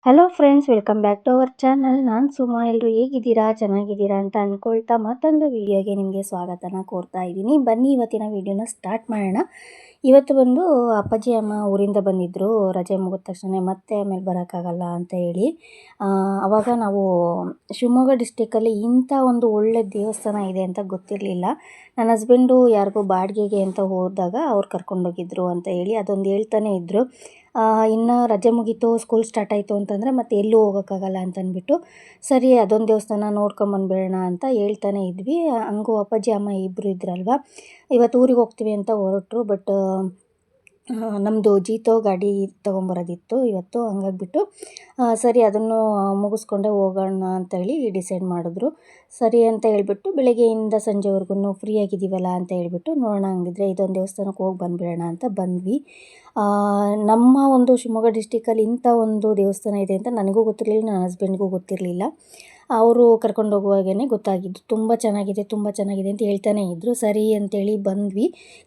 Hello friends, welcome back to our channel. ನಾನು ಸುಮಾ. ಎಲ್ಲರೂ ಹೇಗಿದ್ದೀರಾ, ಚೆನ್ನಾಗಿದ್ದೀರಾ ಅಂತ ಅಂದ್ಕೊಳ್ತಾ ಮತ್ತೊಂದು ವಿಡಿಯೋಗೆ ನಿಮಗೆ ಸ್ವಾಗತನ ಕೋರ್ತಾ ಇದ್ದೀನಿ. ಬನ್ನಿ ಇವತ್ತಿನ ವಿಡಿಯೋನ ಸ್ಟಾರ್ಟ್ ಮಾಡೋಣ. ಇವತ್ತು ಬಂದು ಅಪ್ಪಾಜಿ ಅಮ್ಮ ಊರಿಂದ ಬಂದಿದ್ದರು. ರಜೆ ಮುಗಿದ ತಕ್ಷಣ ಮತ್ತೆ ಆಮೇಲೆ ಬರೋಕ್ಕಾಗಲ್ಲ ಅಂತ ಹೇಳಿ ಆವಾಗ ನಾವು ಶಿವಮೊಗ್ಗ ಡಿಸ್ಟಿಕಲ್ಲಿ ಇಂಥ ಒಂದು ಒಳ್ಳೆ ದೇವಸ್ಥಾನ ಇದೆ ಅಂತ ಗೊತ್ತಿರಲಿಲ್ಲ. ನನ್ನ ಹಸ್ಬೆಂಡು ಯಾರಿಗೋ ಬಾಡಿಗೆಗೆ ಅಂತ ಹೋದಾಗ ಅವ್ರು ಕರ್ಕೊಂಡೋಗಿದ್ರು ಅಂತ ಹೇಳಿ ಅದೊಂದು ಹೇಳ್ತಾನೆ ಇದ್ದರು. ಇನ್ನು ರಜೆ ಮುಗೀತು, ಸ್ಕೂಲ್ ಸ್ಟಾರ್ಟ್ ಆಯಿತು ಅಂತಂದರೆ ಮತ್ತೆ ಎಲ್ಲೂ ಹೋಗೋಕ್ಕಾಗಲ್ಲ ಅಂತಂದ್ಬಿಟ್ಟು ಸರಿ ಅದೊಂದು ದೇವಸ್ಥಾನ ನೋಡ್ಕೊಂಬಂದ್ಬಿಡೋಣ ಅಂತ ಹೇಳ್ತಾನೆ ಇದ್ವಿ. ಹಂಗೂ ಅಪ್ಪಾಜಿ ಅಮ್ಮ ಇಬ್ಬರು ಇದ್ರಲ್ವ, ಇವತ್ತು ಊರಿಗೆ ಹೋಗ್ತೀವಿ ಅಂತ ಹೊರಟರು. ಬಟ್ ನಮ್ಮದು ಜೀತೋ ಗಾಡಿ ತೊಗೊಂಬರೋದಿತ್ತು ಇವತ್ತು. ಹಂಗಾಗ್ಬಿಟ್ಟು ಸರಿ ಅದನ್ನು ಮುಗಿಸ್ಕೊಂಡೆ ಹೋಗೋಣ ಅಂತೇಳಿ ಡಿಸೈಡ್ ಮಾಡಿದ್ರು. ಸರಿ ಅಂತ ಹೇಳ್ಬಿಟ್ಟು ಬೆಳಗ್ಗೆಯಿಂದ ಸಂಜೆವರೆಗೂ ಫ್ರೀಯಾಗಿದ್ದೀವಲ್ಲ ಅಂತ ಹೇಳ್ಬಿಟ್ಟು ನೋಡೋಣ, ಹಂಗಿದ್ರೆ ಇದೊಂದು ದೇವಸ್ಥಾನಕ್ಕೆ ಹೋಗಿ ಬಂದುಬಿಡೋಣ ಅಂತ ಬಂದ್ವಿ. ನಮ್ಮ ಒಂದು ಶಿವಮೊಗ್ಗ ಡಿಸ್ಟಿಕಲ್ಲಿ ಇಂಥ ಒಂದು ದೇವಸ್ಥಾನ ಇದೆ ಅಂತ ನನಗೂ ಗೊತ್ತಿರಲಿಲ್ಲ, ನನ್ನ ಹಸ್ಬೆಂಡ್ಗೂ ಗೊತ್ತಿರಲಿಲ್ಲ. ಅವರು ಕರ್ಕೊಂಡು ಹೋಗುವಾಗೇ ಗೊತ್ತಾಗಿದ್ದು. ತುಂಬ ಚೆನ್ನಾಗಿದೆ, ತುಂಬ ಚೆನ್ನಾಗಿದೆ ಅಂತ ಹೇಳ್ತಾನೆ ಇದ್ದರು. ಸರಿ ಅಂತೇಳಿ ಬಂದ್ವಿ.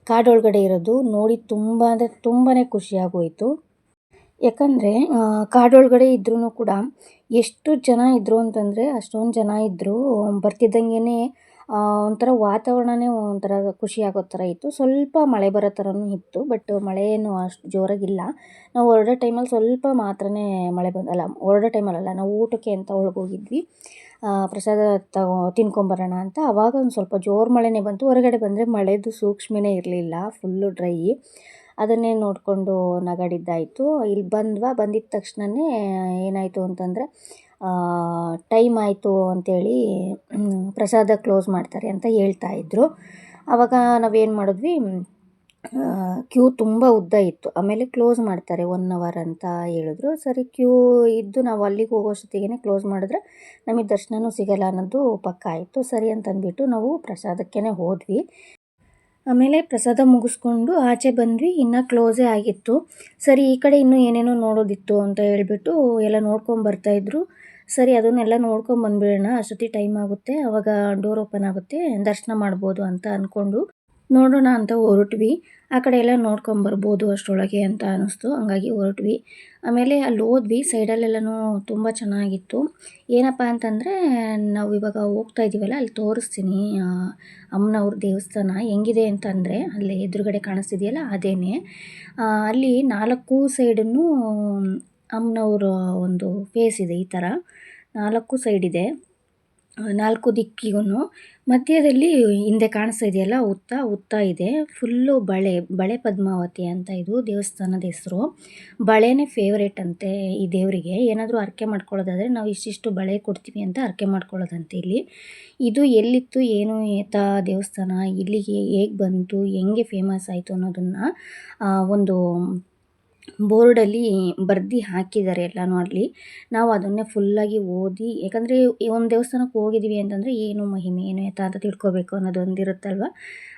ಕಾಡೊಳಗಡೆ ಇರೋದು ನೋಡಿ ತುಂಬ ಅಂದರೆ ತುಂಬಾ ಖುಷಿಯಾಗೋಯಿತು. ಯಾಕಂದರೆ ಕಾಡೊಳಗಡೆ ಇದ್ರೂ ಕೂಡ ಎಷ್ಟು ಜನ ಇದ್ದರು ಅಂತಂದರೆ ಅಷ್ಟೊಂದು ಜನ ಇದ್ದರು. ಬರ್ತಿದ್ದಂಗೆ ಒಂಥರ ವಾತಾವರಣವೇ ಒಂಥರ ಖುಷಿಯಾಗೋ ಥರ ಇತ್ತು. ಸ್ವಲ್ಪ ಮಳೆ ಬರೋ ಥರನೂ ಇತ್ತು, ಬಟ್ ಮಳೆ ಏನು ಅಷ್ಟು ಜೋರಾಗಿಲ್ಲ. ನಾವು ಹೊರಡೋ ಟೈಮಲ್ಲಿ ಸ್ವಲ್ಪ ಮಾತ್ರನೇ ಮಳೆ ಹೊರಡೋ ಟೈಮಲ್ಲ, ನಾವು ಊಟಕ್ಕೆ ಅಂತ ಒಳಗೋಗಿದ್ವಿ. ಪ್ರಸಾದ ತಿನ್ಕೊಂಬರೋಣ ಅಂತ. ಆವಾಗ ಒಂದು ಸ್ವಲ್ಪ ಜೋರು ಮಳೆನೇ ಬಂತು. ಹೊರಗಡೆ ಬಂದರೆ ಮಳೆದು ಸೂಕ್ಷ್ಮನೇ ಇರಲಿಲ್ಲ, ಫುಲ್ಲು ಡ್ರೈ. ಅದನ್ನೇ ನೋಡಿಕೊಂಡು ನಗಾಡಿದ್ದಾಯಿತು. ಇಲ್ಲಿ ಬಂದಿದ್ದ ತಕ್ಷಣವೇ ಏನಾಯಿತು ಅಂತಂದರೆ ಟೈಮ್ ಆಯಿತು ಅಂಥೇಳಿ ಪ್ರಸಾದ ಕ್ಲೋಸ್ ಮಾಡ್ತಾರೆ ಅಂತ ಹೇಳ್ತಾಯಿದ್ರು. ಆವಾಗ ನಾವೇನು ಮಾಡಿದ್ವಿ, ಕ್ಯೂ ತುಂಬ ಉದ್ದ ಇತ್ತು. ಆಮೇಲೆ ಕ್ಲೋಸ್ ಮಾಡ್ತಾರೆ 1 ಅವರ್ ಅಂತ ಹೇಳಿದ್ರು. ಸರಿ ಕ್ಯೂ ಇದ್ದು ನಾವು ಅಲ್ಲಿಗೆ ಹೋಗೋಷ್ಟೊತ್ತಿಗೆ ಕ್ಲೋಸ್ ಮಾಡಿದ್ರೆ ನಮಗೆ ದರ್ಶನವೂ ಸಿಗೋಲ್ಲ ಅನ್ನೋದು ಪಕ್ಕ ಆಯಿತು. ಸರಿ ಅಂತಂದ್ಬಿಟ್ಟು ನಾವು ಪ್ರಸಾದಕ್ಕೇ ಹೋದ್ವಿ. ಆಮೇಲೆ ಪ್ರಸಾದ ಮುಗಿಸ್ಕೊಂಡು ಆಚೆ ಬಂದ್ವಿ. ಇನ್ನೂ ಕ್ಲೋಸೇ ಆಗಿತ್ತು. ಸರಿ ಈ ಕಡೆ ಇನ್ನೂ ಏನೇನೋ ನೋಡೋದಿತ್ತು ಅಂತ ಹೇಳ್ಬಿಟ್ಟು ಎಲ್ಲ ನೋಡ್ಕೊಂಬರ್ತಾಯಿದ್ರು. ಸರಿ ಅದನ್ನೆಲ್ಲ ನೋಡ್ಕೊಂಬಂದ್ಬಿಡೋಣ, ಅಷ್ಟೊತ್ತಿಗೆ ಟೈಮ್ ಆಗುತ್ತೆ, ಆವಾಗ ಡೋರ್ ಓಪನ್ ಆಗುತ್ತೆ, ದರ್ಶನ ಮಾಡ್ಬೋದು ಅಂತ ಅಂದ್ಕೊಂಡು ನೋಡೋಣ ಅಂತ ಹೊರಟ್ವಿ. ಆ ಕಡೆ ಎಲ್ಲ ನೋಡ್ಕೊಂಬರ್ಬೋದು ಅಷ್ಟರೊಳಗೆ ಅಂತ ಅನ್ನಿಸ್ತು. ಹಂಗಾಗಿ ಹೊರಟ್ವಿ. ಆಮೇಲೆ ಅಲ್ಲಿ ಹೋದ್ವಿ. ಸೈಡಲ್ಲೆಲ್ಲನೂ ತುಂಬ ಚೆನ್ನಾಗಿತ್ತು. ಏನಪ್ಪ ಅಂತಂದರೆ ನಾವು ಇವಾಗ ಹೋಗ್ತಾ ಇದ್ದೀವಲ್ಲ, ಅಲ್ಲಿ ತೋರಿಸ್ತೀನಿ ಅಮ್ಮನವ್ರ ದೇವಸ್ಥಾನ ಹೆಂಗಿದೆ ಅಂತಂದರೆ, ಅಲ್ಲಿ ಎದುರುಗಡೆ ಕಾಣಿಸ್ತಿದೆಯಲ್ಲ ಅದೇನೆ. ಅಲ್ಲಿ 4 ಸೈಡನ್ನು ಅಮ್ಮನವ್ರ ಒಂದು ಫೇಸ್ ಇದೆ. ಈ ಥರ 4 ಸೈಡ್ ಇದೆ, 4 ದಿಕ್ಕಿಗೂ. ಮಧ್ಯದಲ್ಲಿ ಹಿಂದೆ ಕಾಣಿಸ್ತಾ ಇದೆಯಲ್ಲ ಹುತ್ತ ಇದೆ. ಫುಲ್ಲು ಬಳೆ ಪದ್ಮಾವತಿ ಅಂತ ಇದು ದೇವಸ್ಥಾನದ ಹೆಸರು. ಬಳೆನೇ ಫೇವ್ರೇಟ್ ಅಂತೆ ಈ ದೇವರಿಗೆ. ಏನಾದರೂ ಹರಕೆ ಮಾಡ್ಕೊಳ್ಳೋದಾದರೆ ನಾವು ಇಷ್ಟಿಷ್ಟು ಬಳೆ ಕೊಡ್ತೀವಿ ಅಂತ ಹರಕೆ ಮಾಡ್ಕೊಳ್ಳೋದಂತೆ ಇಲ್ಲಿ. ಇದು ಎಲ್ಲಿತ್ತು, ಏನು ಏತ ದೇವಸ್ಥಾನ, ಇಲ್ಲಿಗೆ ಹೇಗೆ ಬಂತು, ಹೆಂಗೆ ಫೇಮಸ್ ಆಯಿತು ಅನ್ನೋದನ್ನು ಒಂದು ಬೋರ್ಡಲ್ಲಿ ಬರ್ದು ಹಾಕಿದ್ದಾರೆ ಎಲ್ಲನೂ ಅಲ್ಲಿ. ನಾವು ಅದನ್ನೇ ಫುಲ್ಲಾಗಿ ಓದಿ, ಯಾಕಂದರೆ ಈ ಒಂದು ದೇವಸ್ಥಾನಕ್ಕೆ ಹೋಗಿದ್ದೀವಿ ಅಂತಂದರೆ ಏನು ಮಹಿಮೆ, ಏನು ಎತ್ತ ಅಂತ ತಿಳ್ಕೊಬೇಕು ಅನ್ನೋದೊಂದು ಇರುತ್ತಲ್ವ.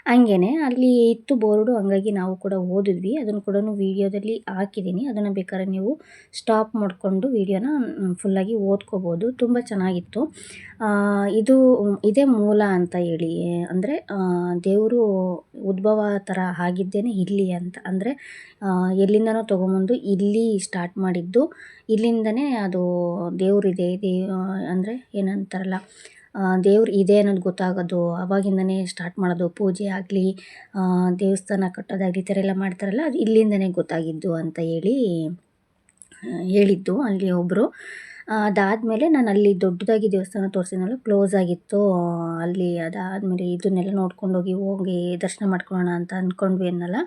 ಹಂಗೇ ಅಲ್ಲಿ ಇತ್ತು ಬೋರ್ಡು. ಹಂಗಾಗಿ ನಾವು ಕೂಡ ಓದಿದ್ವಿ. ಅದನ್ನು ಕೂಡ ವೀಡಿಯೋದಲ್ಲಿ ಹಾಕಿದ್ದೀನಿ. ಅದನ್ನು ಬೇಕಾದ್ರೆ ನೀವು ಸ್ಟಾಪ್ ಮಾಡಿಕೊಂಡು ವೀಡಿಯೋನ ಫುಲ್ಲಾಗಿ ಓದ್ಕೋಬೋದು. ತುಂಬ ಚೆನ್ನಾಗಿತ್ತು. ಇದೇ ಮೂಲ ಅಂತ ಹೇಳಿ, ಅಂದರೆ ದೇವರು ಉದ್ಭವ ಥರ ಆಗಿದ್ದೇನೆ ಇಲ್ಲಿ ಅಂತ. ಅಂದರೆ ಎಲ್ಲಿಂದನೋ ತೊಗೊಂಬಂದು ಇಲ್ಲಿ ಸ್ಟಾರ್ಟ್ ಮಾಡಿದ್ದು. ಇಲ್ಲಿಂದನೇ ಅದು ದೇವರಿದೆ ಅಂದರೆ ಏನಂತಾರಲ್ಲ, ದೇವ್ರು ಇದೆ ಅನ್ನೋದು ಗೊತ್ತಾಗೋದು ಆವಾಗಿಂದನೇ ಸ್ಟಾರ್ಟ್ ಮಾಡೋದು. ಪೂಜೆ ಆಗಲಿ, ದೇವಸ್ಥಾನ ಕಟ್ಟೋದಾಗಲಿ, ಈ ಥರ ಎಲ್ಲ ಮಾಡ್ತಾರಲ್ಲ, ಅದು ಇಲ್ಲಿಂದನೇ ಗೊತ್ತಾಗಿದ್ದು ಅಂತ ಹೇಳಿದ್ದು ಅಲ್ಲಿ ಒಬ್ಬರು. ಅದಾದಮೇಲೆ ನಾನು ಅಲ್ಲಿ ದೊಡ್ಡದಾಗಿ ದೇವಸ್ಥಾನ ತೋರಿಸಿದ್ನಲ್ಲ, ಕ್ಲೋಸ್ ಆಗಿತ್ತು ಅಲ್ಲಿ. ಅದಾದಮೇಲೆ ಇದನ್ನೆಲ್ಲ ನೋಡ್ಕೊಂಡೋಗಿ ದರ್ಶನ ಮಾಡ್ಕೊಳ್ಳೋಣ ಅಂತ ಅಂದ್ಕೊಂಡ್ವಿ ಅನ್ನಲ್ಲ,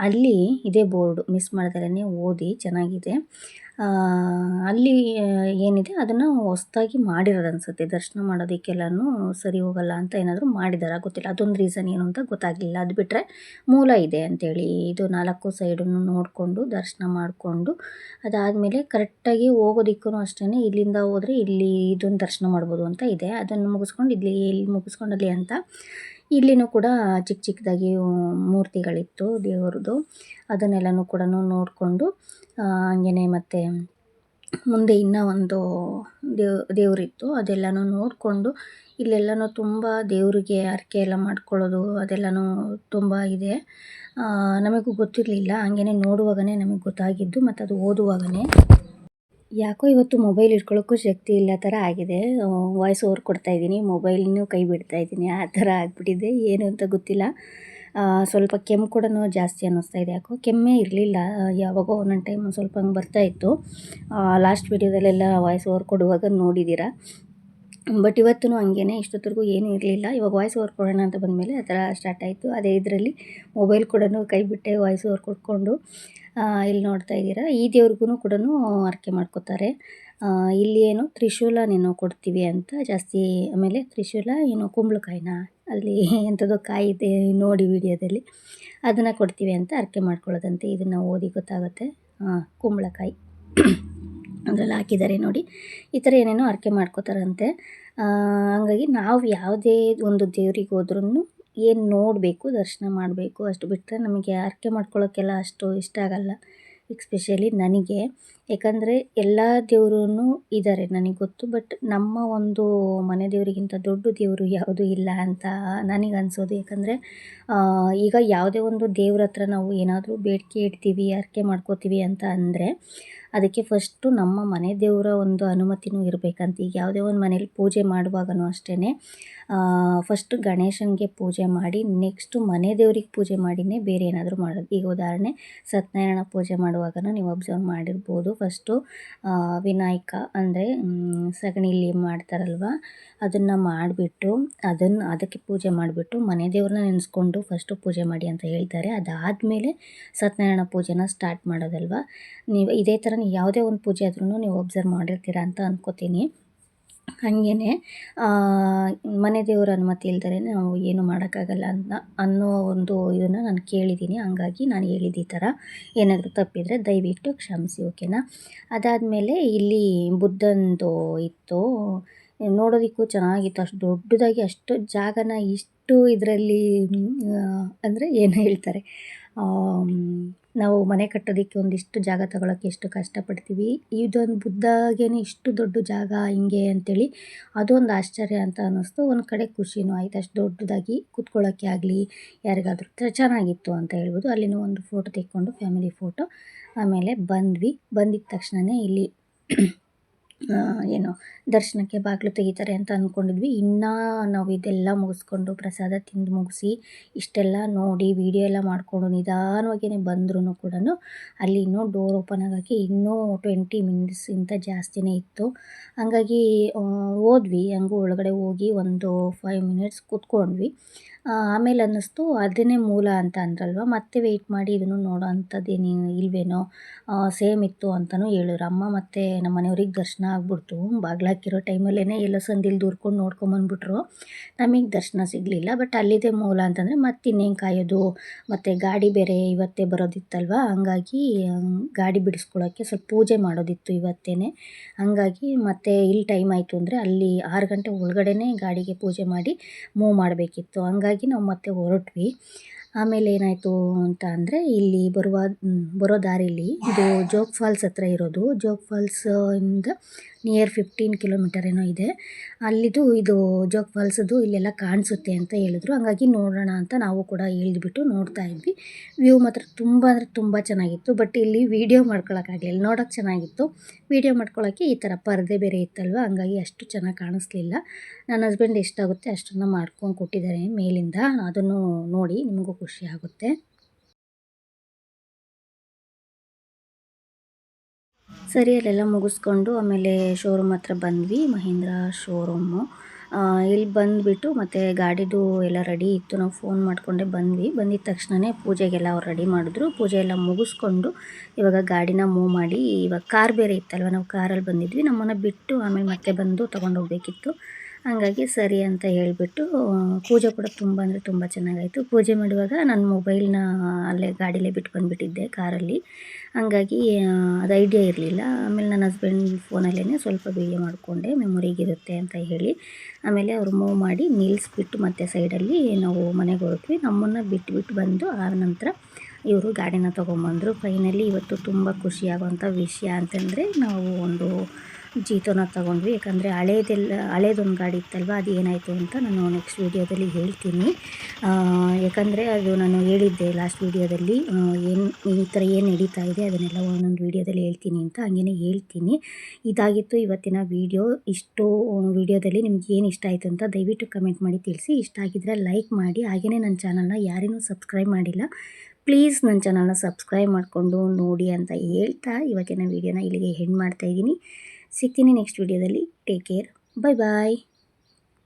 ಅಲ್ಲಿ ಇದೇ ಬೋರ್ಡು ಮಿಸ್ ಮಾಡ್ದಲೇ ಓದಿ. ಚೆನ್ನಾಗಿದೆ. ಅಲ್ಲಿ ಏನಿದೆ ಅದನ್ನು ಹೊಸ್ದಾಗಿ ಮಾಡಿರೋದು ಅನಿಸುತ್ತೆ. ದರ್ಶನ ಮಾಡೋದಕ್ಕೆಲ್ಲನೂ ಸರಿ ಹೋಗಲ್ಲ ಅಂತ ಏನಾದರೂ ಮಾಡಿದಾರ ಗೊತ್ತಿಲ್ಲ. ಅದೊಂದು ರೀಸನ್ ಏನು ಅಂತ ಗೊತ್ತಾಗಲಿಲ್ಲ. ಅದು ಬಿಟ್ಟರೆ ಮೂಲ ಇದೆ ಅಂಥೇಳಿ. ಇದು 4 ಸೈಡನ್ನು ನೋಡಿಕೊಂಡು ದರ್ಶನ ಮಾಡಿಕೊಂಡು ಅದಾದಮೇಲೆ ಕರೆಕ್ಟಾಗಿ ಹೋಗೋದಿಕ್ಕೂ ಅಷ್ಟೇ, ಇಲ್ಲಿಂದ ಹೋದರೆ ಇಲ್ಲಿ ಇದನ್ನು ದರ್ಶನ ಮಾಡ್ಬೋದು ಅಂತ ಇದೆ. ಅದನ್ನು ಮುಗಿಸ್ಕೊಂಡು ಇಲ್ಲಿ ಮುಗಿಸ್ಕೊಂಡಲ್ಲಿ ಅಂತ ಇಲ್ಲಿನೂ ಕೂಡ ಚಿಕ್ಕ ಚಿಕ್ಕದಾಗಿ ಮೂರ್ತಿಗಳಿತ್ತು ದೇವ್ರದ್ದು. ಅದನ್ನೆಲ್ಲನೂ ಕೂಡ ನೋಡಿಕೊಂಡು ಹಂಗೇ ಮತ್ತೆ ಮುಂದೆ ಇನ್ನೂ ಒಂದು ದೇವರಿತ್ತು, ಅದೆಲ್ಲನೂ ನೋಡಿಕೊಂಡು ಇಲ್ಲೆಲ್ಲನೂ ತುಂಬ ದೇವರಿಗೆ ಹರಕೆ ಎಲ್ಲ ಮಾಡ್ಕೊಳ್ಳೋದು ಅದೆಲ್ಲನೂ ತುಂಬ ಇದೆ. ನಮಗೂ ಗೊತ್ತಿರಲಿಲ್ಲ. ಹಂಗೇ ನೋಡುವಾಗಲೇ ನಮಗೆ ಗೊತ್ತಾಗಿದ್ದು, ಮತ್ತು ಅದು ಓದುವಾಗಲೇ ಯಾಕೋ ಇವತ್ತು ಮೊಬೈಲ್ ಇಟ್ಕೊಳ್ಳೋಕ್ಕೂ ಶಕ್ತಿ ಇಲ್ಲ ಥರ ಆಗಿದೆ. ವಾಯ್ಸ್ ಓವರ್ ಕೊಡ್ತಾಯಿದ್ದೀನಿ, ಮೊಬೈಲ್ನೂ ಕೈ ಬಿಡ್ತಾ ಇದ್ದೀನಿ, ಆ ಥರ ಆಗಿಬಿಟ್ಟಿದೆ. ಏನು ಅಂತ ಗೊತ್ತಿಲ್ಲ. ಸ್ವಲ್ಪ ಕೆಮ್ಮು ಕೂಡ ಜಾಸ್ತಿ ಅನ್ನಿಸ್ತಾ ಇದೆ. ಯಾಕೋ ಕೆಮ್ಮೇ ಇರಲಿಲ್ಲ, ಯಾವಾಗೋ ಒಂದೊಂದು ಟೈಮ್ ಸ್ವಲ್ಪ ಹಂಗೆ ಬರ್ತಾಯಿತ್ತು. ಲಾಸ್ಟ್ ವೀಡಿಯೋದಲ್ಲೆಲ್ಲ ವಾಯ್ಸ್ ಓವರ್ ಕೊಡುವಾಗ ನೋಡಿದ್ದೀರಾ. ಬಟ್ ಇವತ್ತೂ ಹಂಗೇ, ಇಷ್ಟೊತ್ತರೆಗೂ ಏನೂ ಇರಲಿಲ್ಲ. ಇವಾಗ ವಾಯ್ಸ್ ಓವರ್ ಕೊಡೋಣ ಅಂತ ಬಂದಮೇಲೆ ಆ ಥರ ಸ್ಟಾರ್ಟ್ ಆಯಿತು. ಅದೇ ಇದರಲ್ಲಿ ಮೊಬೈಲ್ ಕೂಡ ಕೈ ಬಿಟ್ಟೆ ವಾಯ್ಸ್ ಓವರ್ ಕೊಟ್ಕೊಂಡು ಇಲ್ಲಿ ನೋಡ್ತಾ ಇದ್ದೀರಾ. ಈ ದೇವ್ರಿಗೂ ಕೂಡ ಹರಕೆ ಮಾಡ್ಕೋತಾರೆ. ಇಲ್ಲಿ ಏನು ತ್ರಿಶೂಲನೇನೋ ಕೊಡ್ತೀವಿ ಅಂತ ಜಾಸ್ತಿ. ಆಮೇಲೆ ತ್ರಿಶೂಲ ಏನೋ ಕುಂಬಳಕಾಯಿನ ಅಲ್ಲಿ ಎಂಥದೋ ಕಾಯಿ ಇದೆ ನೋಡಿ ವಿಡಿಯೋದಲ್ಲಿ, ಅದನ್ನು ಕೊಡ್ತೀವಿ ಅಂತ ಹರಕೆ ಮಾಡ್ಕೊಳ್ಳೋದಂತೆ. ಇದನ್ನು ಓದಿ ಗೊತ್ತಾಗುತ್ತೆ. ಕುಂಬಳಕಾಯಿ ಅದರಲ್ಲಿ ಹಾಕಿದ್ದಾರೆ ನೋಡಿ. ಈ ಥರ ಏನೇನೋ ಹರಕೆ ಮಾಡ್ಕೋತಾರಂತೆ. ಹಂಗಾಗಿ ನಾವು ಯಾವುದೇ ಒಂದು ದೇವ್ರಿಗೆ ಹೋದ್ರೂ ಏನು ನೋಡಬೇಕು, ದರ್ಶನ ಮಾಡಬೇಕು, ಅಷ್ಟು ಬಿಟ್ಟರೆ ನಮಗೆ ಹರಕೆ ಮಾಡ್ಕೊಳ್ಳೋಕ್ಕೆಲ್ಲ ಅಷ್ಟು ಇಷ್ಟ ಆಗಲ್ಲ. ಎಸ್ಪೆಷಲಿ ನನಗೆ, ಯಾಕಂದರೆ ಎಲ್ಲ ದೇವ್ರೂ ಇದ್ದಾರೆ ನನಗೆ ಗೊತ್ತು. ಬಟ್ ನಮ್ಮ ಒಂದು ಮನೆ ದೇವರಿಗಿಂತ ದೊಡ್ಡ ದೇವರು ಯಾವುದೂ ಇಲ್ಲ ಅಂತ ನನಗೆ ಅನಿಸೋದು. ಯಾಕಂದರೆ ಈಗ ಯಾವುದೇ ಒಂದು ದೇವ್ರ ಹತ್ರ ನಾವು ಏನಾದರೂ ಬೇಡಿಕೆ ಇಡ್ತೀವಿ, ಹರಕೆ ಮಾಡ್ಕೋತೀವಿ ಅಂತ ಅಂದರೆ ಅದಕ್ಕೆ ಫಸ್ಟು ನಮ್ಮ ಮನೆ ದೇವರ ಒಂದು ಅನುಮತಿನೂ ಇರಬೇಕಂತ. ಈಗ ಯಾವುದೇ ಒಂದು ಮನೇಲಿ ಪೂಜೆ ಮಾಡುವಾಗನೂ ಅಷ್ಟೇ, ಫಸ್ಟು ಗಣೇಶನಿಗೆ ಪೂಜೆ ಮಾಡಿ ನೆಕ್ಸ್ಟು ಮನೆ ದೇವ್ರಿಗೆ ಪೂಜೆ ಮಾಡಿನೇ ಬೇರೆ ಏನಾದರೂ ಮಾಡೋದು. ಈಗ ಉದಾಹರಣೆ ಸತ್ಯನಾರಾಯಣ ಪೂಜೆ ಮಾಡುವಾಗನೂ ನೀವು ಅಬ್ಸರ್ವ್ ಮಾಡಿರ್ಬೋದು. ಫಸ್ಟು ವಿನಾಯಕ ಅಂದರೆ ಸಗಣಿಲಿ ಮಾಡ್ತಾರಲ್ವ, ಅದನ್ನು ಮಾಡಿಬಿಟ್ಟು ಅದಕ್ಕೆ ಪೂಜೆ ಮಾಡಿಬಿಟ್ಟು ಮನೆ ದೇವ್ರನ್ನ ನೆನೆಸ್ಕೊಂಡು ಫಸ್ಟು ಪೂಜೆ ಮಾಡಿ ಅಂತ ಹೇಳ್ತಾರೆ. ಅದಾದಮೇಲೆ ಸತ್ಯನಾರಾಯಣ ಪೂಜೆನ ಸ್ಟಾರ್ಟ್ ಮಾಡೋದಲ್ವ. ನೀವು ಇದೇ ಥರ ಯಾವುದೇ ಒಂದು ಪೂಜೆ ಆದ್ರೂ ನೀವು ಅಬ್ಸರ್ವ್ ಮಾಡಿರ್ತೀರ ಅಂತ ಅಂದ್ಕೋತೀನಿ. ಹಾಗೇ ಮನೆ ದೇವರ ಅನುಮತಿ ಇಲ್ದೇ ನಾವು ಏನು ಮಾಡೋಕ್ಕಾಗಲ್ಲ ಅನ್ನೋ ಒಂದು ಇದನ್ನು ನಾನು ಕೇಳಿದ್ದೀನಿ. ಹಂಗಾಗಿ ನಾನು ಹೇಳಿದ್ದು ಈ ಥರ. ಏನಾದರೂ ತಪ್ಪಿದರೆ ದಯವಿಟ್ಟು ಕ್ಷಮಿಸಿ, ಓಕೆನಾ. ಅದಾದಮೇಲೆ ಇಲ್ಲಿ ಬುದ್ಧಂದು ಇತ್ತು, ನೋಡೋದಕ್ಕೂ ಚೆನ್ನಾಗಿತ್ತು. ಅಷ್ಟು ದೊಡ್ಡದಾಗಿ ಅಷ್ಟು ಜಾಗನ ಇಷ್ಟು ಇದರಲ್ಲಿ ಅಂದರೆ ಏನು ಹೇಳ್ತಾರೆ, ನಾವು ಮನೆ ಕಟ್ಟೋದಕ್ಕೆ ಒಂದಿಷ್ಟು ಜಾಗ ತಗೊಳ್ಳೋಕ್ಕೆ ಎಷ್ಟು ಕಷ್ಟಪಡ್ತೀವಿ, ಇದೊಂದು ಬುದ್ಧಾಗೇ ಇಷ್ಟು ದೊಡ್ಡ ಜಾಗ ಹಿಂಗೆ ಅಂಥೇಳಿ ಅದೊಂದು ಆಶ್ಚರ್ಯ ಅಂತ ಅನ್ನಿಸ್ತು. ಒಂದು ಕಡೆ ಖುಷಿನೂ ಆಯಿತು. ಅಷ್ಟು ದೊಡ್ಡದಾಗಿ ಕೂತ್ಕೊಳ್ಳೋಕ್ಕೆ ಆಗಲಿ ಯಾರಿಗಾದ್ರೂ ಚೆನ್ನಾಗಿತ್ತು ಅಂತ ಹೇಳ್ಬೋದು. ಅಲ್ಲಿನೂ ಒಂದು ಫೋಟೋ ತೆಕ್ಕೊಂಡು, ಫ್ಯಾಮಿಲಿ ಫೋಟೋ. ಆಮೇಲೆ ಬಂದಿದ್ದ ತಕ್ಷಣವೇ ಇಲ್ಲಿ ಏನು ದರ್ಶನಕ್ಕೆ ಬಾಗಿಲು ತೆಗಿತಾರೆ ಅಂತ ಅಂದ್ಕೊಂಡಿದ್ವಿ. ಇನ್ನೂ ನಾವು ಇದೆಲ್ಲ ಮುಗಿಸ್ಕೊಂಡು ಪ್ರಸಾದ ತಿಂದು ಮುಗಿಸಿ ಇಷ್ಟೆಲ್ಲ ನೋಡಿ ವಿಡಿಯೋ ಎಲ್ಲ ಮಾಡಿಕೊಂಡು ನಿಧಾನವಾಗಿಯೇ ಬಂದ್ರೂ ಕೂಡ ಅಲ್ಲಿ ಇನ್ನೂ ಡೋರ್ ಓಪನ್ ಆಗೋಕ್ಕೆ ಇನ್ನೂ 20 ಮಿನಿಟ್ಸಿಂತ ಜಾಸ್ತಿನೇ ಇತ್ತು. ಹಂಗಾಗಿ ಹೋದ್ವಿ. ಹಂಗೂ ಒಳಗಡೆ ಹೋಗಿ ಒಂದು 5 ಮಿನಿಟ್ಸ್ ಕೂತ್ಕೊಂಡ್ವಿ. ಆಮೇಲೆ ಅನ್ನಿಸ್ತು ಅದನ್ನೇ ಮೂಲ ಅಂತ ಅಂದ್ರಲ್ವ, ಮತ್ತೆ ವೆಯ್ಟ್ ಮಾಡಿ ಇದನ್ನು ನೋಡೋ ಅಂಥದ್ದೇನು ಇಲ್ವೇನೋ, ಸೇಮ್ ಇತ್ತು ಅಂತಲೂ ಹೇಳಿದ್ರು. ಅಮ್ಮ ಮತ್ತು ನಮ್ಮ ಮನೆಯವ್ರಿಗೆ ದರ್ಶನ ಆಗ್ಬಿಡ್ತು. ಬಾಗಿಲು ಹಾಕಿರೋ ಟೈಮಲ್ಲೇ ಎಲ್ಲೋ ಸಂದಿಲ್ಲಿ ದೂರ್ಕೊಂಡು ನೋಡ್ಕೊಂಬಂದ್ಬಿಟ್ರು. ನಮಗೆ ದರ್ಶನ ಸಿಗಲಿಲ್ಲ. ಬಟ್ ಅಲ್ಲಿದೆ ಮೂಲ ಅಂತಂದರೆ ಮತ್ತೆ ಇನ್ನೇನು ಕಾಯೋದು, ಮತ್ತು ಗಾಡಿ ಬೇರೆ ಇವತ್ತೇ ಬರೋದಿತ್ತಲ್ವ. ಹಂಗಾಗಿ ಗಾಡಿ ಬಿಡಿಸ್ಕೊಳ್ಳೋಕ್ಕೆ ಸ್ವಲ್ಪ ಪೂಜೆ ಮಾಡೋದಿತ್ತು ಇವತ್ತೇ. ಹಂಗಾಗಿ ಮತ್ತೆ ಇಲ್ಲಿ ಟೈಮ್ ಆಯಿತು ಅಂದರೆ ಅಲ್ಲಿ 6 ಗಂಟೆ ಒಳಗಡೆನೇ ಗಾಡಿಗೆ ಪೂಜೆ ಮಾಡಿ ಮೂವ್ ಮಾಡಬೇಕಿತ್ತು. ಹಂಗಾಗಿ ನಾವು ಮತ್ತೆ ಹೊರಟ್ವಿ. ಆಮೇಲೆ ಏನಾಯಿತು ಅಂತ ಅಂದರೆ ಇಲ್ಲಿ ಬರೋ ದಾರಿಲಿ ಇದು ಜೋಗ್ ಫಾಲ್ಸ್ ಹತ್ರ ಇರೋದು. ಜೋಗ್ ಫಾಲ್ಸ್ ಇಂದ ನಿಯರ್ 15 ಕಿಲೋಮೀಟರ್ ಏನೋ ಇದೆ. ಅಲ್ಲಿದು ಇದು ಜೋಗ್ ಫಾಲ್ಸದು ಇಲ್ಲೆಲ್ಲ ಕಾಣಿಸುತ್ತೆ ಅಂತ ಹೇಳಿದ್ರು. ಹಂಗಾಗಿ ನೋಡೋಣ ಅಂತ ನಾವು ಕೂಡ ಇಳಿದ್ಬಿಟ್ಟು ನೋಡ್ತಾ ಇದ್ವಿ. ವ್ಯೂ ಮಾತ್ರ ತುಂಬ ಅಂದರೆ ತುಂಬ ಚೆನ್ನಾಗಿತ್ತು. ಬಟ್ ಇಲ್ಲಿ ವೀಡಿಯೋ ಮಾಡ್ಕೊಳಕ್ಕಾಗಲಿಲ್ಲ. ನೋಡೋಕ್ಕೆ ಚೆನ್ನಾಗಿತ್ತು, ವೀಡಿಯೋ ಮಾಡ್ಕೊಳ್ಳೋಕ್ಕೆ ಈ ಥರ ಪರದೆ ಬೇರೆ ಇತ್ತಲ್ವ, ಹಂಗಾಗಿ ಅಷ್ಟು ಚೆನ್ನಾಗಿ ಕಾಣಿಸ್ಲಿಲ್ಲ. ನನ್ನ ಹಸ್ಬೆಂಡ್ ಎಷ್ಟಾಗುತ್ತೆ ಅಷ್ಟನ್ನು ಮಾಡ್ಕೊಂಡು ಕೊಟ್ಟಿದ್ದಾರೆ ಮೇಲಿಂದ. ಅದನ್ನು ನೋಡಿ ನಿಮಗೂ ಖುಷಿ ಆಗುತ್ತೆ. ಸರಿ, ಅಲ್ಲೆಲ್ಲ ಮುಗಿಸ್ಕೊಂಡು ಆಮೇಲೆ ಶೋರೂಮ್ ಹತ್ರ ಬಂದ್ವಿ, ಮಹೀಂದ್ರ ಶೋರೂಮು. ಇಲ್ಲಿ ಬಂದುಬಿಟ್ಟು ಮತ್ತು ಗಾಡಿದು ಎಲ್ಲ ರೆಡಿ ಇತ್ತು. ನಾವು ಫೋನ್ ಮಾಡಿಕೊಂಡೇ ಬಂದಿದ್ದ ತಕ್ಷಣವೇ ಪೂಜೆಗೆಲ್ಲ ಅವ್ರು ರೆಡಿ ಮಾಡಿದ್ರು. ಪೂಜೆ ಎಲ್ಲ ಮುಗಿಸ್ಕೊಂಡು ಇವಾಗ ಗಾಡಿನ ಮೂವ್ ಮಾಡಿ, ಇವಾಗ ಕಾರ್ ಬೇರೆ ಇತ್ತಲ್ವ, ನಾವು ಕಾರಲ್ಲಿ ಬಂದಿದ್ವಿ. ನಮ್ಮನ್ನು ಬಿಟ್ಟು ಆಮೇಲೆ ಮತ್ತೆ ಬಂದು ತೊಗೊಂಡೋಗ್ಬೇಕಿತ್ತು. ಹಂಗಾಗಿ ಸರಿ ಅಂತ ಹೇಳಿಬಿಟ್ಟು ಪೂಜೆ ಕೂಡ ತುಂಬ ಅಂದರೆ ತುಂಬ ಚೆನ್ನಾಗಾಯಿತು. ಪೂಜೆ ಮಾಡುವಾಗ ನನ್ನ ಮೊಬೈಲ್ನ ಅಲ್ಲೇ ಗಾಡಿಲೇ ಬಿಟ್ಟು ಬಂದುಬಿಟ್ಟಿದ್ದೆ ಕಾರಲ್ಲಿ. ಹಂಗಾಗಿ ಅದು ಐಡಿಯಾ ಇರಲಿಲ್ಲ. ಆಮೇಲೆ ನನ್ನ ಹಸ್ಬೆಂಡ್ ಫೋನಲ್ಲೇ ಸ್ವಲ್ಪ ವೀಡಿಯೋ ಮಾಡಿಕೊಂಡೆ, ಮೆಮೊರಿಗಿರುತ್ತೆ ಅಂತ ಹೇಳಿ. ಆಮೇಲೆ ಅವರು ಮೂವ್ ಮಾಡಿ ನಿಲ್ಲಿಸ್ಬಿಟ್ಟು ಮತ್ತೆ ಸೈಡಲ್ಲಿ ನಾವು ಮನೆಗೆ ಹೊರಟ್ವಿ. ನಮ್ಮನ್ನು ಬಿಟ್ಟು ಬಂದು ಆದ ನಂತರ ಇವರು ಗಾಡಿನ ತೊಗೊಂಬಂದರು. ಫೈನಲಿ ಇವತ್ತು ತುಂಬ ಖುಷಿಯಾಗುವಂಥ ವಿಷಯ ಅಂತಂದರೆ ನಾವು ಒಂದು ಜೀತೋನ ತೊಗೊಂಡ್ವಿ. ಯಾಕಂದರೆ ಹಳೇದೊಂದು ಗಾಡಿ ಇತ್ತಲ್ವ, ಅದು ಏನಾಯಿತು ಅಂತ ನಾನು ನೆಕ್ಸ್ಟ್ ವೀಡಿಯೋದಲ್ಲಿ ಹೇಳ್ತೀನಿ. ಯಾಕಂದರೆ ಅದು ನಾನು ಹೇಳಿದ್ದೆ ಲಾಸ್ಟ್ ವೀಡಿಯೋದಲ್ಲಿ ಈ ಥರ ಏನು ನಡೀತಾ ಇದೆ ಅದನ್ನೆಲ್ಲ ಒಂದೊಂದು ವೀಡಿಯೋದಲ್ಲಿ ಹೇಳ್ತೀನಿ ಅಂತ, ಹಂಗೇ ಹೇಳ್ತೀನಿ. ಇದಾಗಿತ್ತು ಇವತ್ತಿನ ವೀಡಿಯೋ. ಇಷ್ಟು ವೀಡಿಯೋದಲ್ಲಿ ನಿಮ್ಗೆ ಏನು ಇಷ್ಟ ಆಯಿತು ಅಂತ ದಯವಿಟ್ಟು ಕಮೆಂಟ್ ಮಾಡಿ ತಿಳಿಸಿ. ಇಷ್ಟ ಆಗಿದ್ದರೆ ಲೈಕ್ ಮಾಡಿ. ಹಾಗೆಯೇ ನನ್ನ ಚಾನಲ್ನ ಯಾರೇನೂ ಸಬ್ಸ್ಕ್ರೈಬ್ ಮಾಡಿಲ್ಲ, ಪ್ಲೀಸ್ ನನ್ನ ಚಾನಲ್ನ ಸಬ್ಸ್ಕ್ರೈಬ್ ಮಾಡಿಕೊಂಡು ನೋಡಿ ಅಂತ ಹೇಳ್ತಾ ಇವತ್ತಿನ ವೀಡಿಯೋನ ಇಲ್ಲಿಗೆ ಎಂಡ್ ಮಾಡ್ತಾಯಿದ್ದೀನಿ. ಸಿಗ್ತೀನಿ ನೆಕ್ಸ್ಟ್ ವೀಡಿಯೋದಲ್ಲಿ. Take care. ಬಾಯ್ ಬಾಯ್.